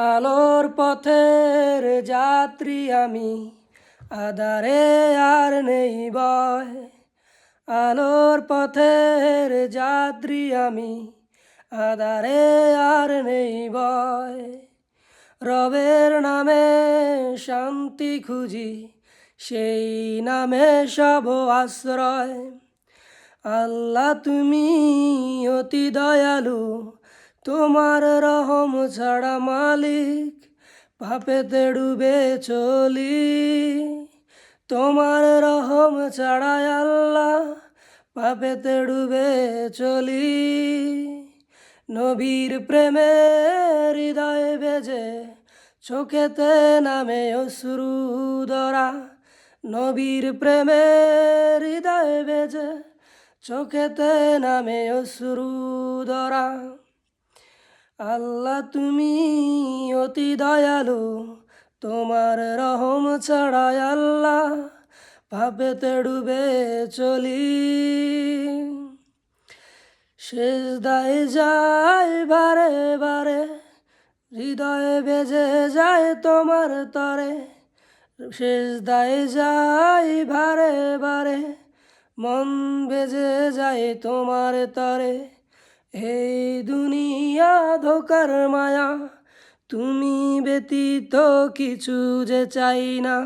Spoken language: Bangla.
আলোর পথের যাত্রী আমি, আধারে আর নেই ভয়। আলোর পথের যাত্রী আমি, আধারে আর নেই ভয়। রবের নামে শান্তি খুঁজি, সেই নামে সব আশ্রয়। আল্লাহ তুমি অতি দয়ালু, তোমার রহম ছাড়া মালিক পাপেতে ডুবে চলি। তোমার রহম ছাড়া আল্লাহ পাপেতে ডুবে চলি। নবীর প্রেমে হৃদয় বেজে চোখেতে নামে অশ্রু ধরা। নবীর প্রেমে হৃদয় বেজে চোখেতে নামে অশ্রু ধরা। আল্লাহ তুমি অতি দয়ালু, তোমার রহম ছাড়া আল্লাহ পাপেতে ডুবে চলি। সেজদায় যায় বারে বারে, হৃদয়ে বেজে যায় তোমার তরে। সেজদায় যায় বারে বারে, মন বেজে যায় তোমার তরে। এই দুনিয়া ধোকার মায়া, তুমি ব্যতীত কিছু যে চাই না।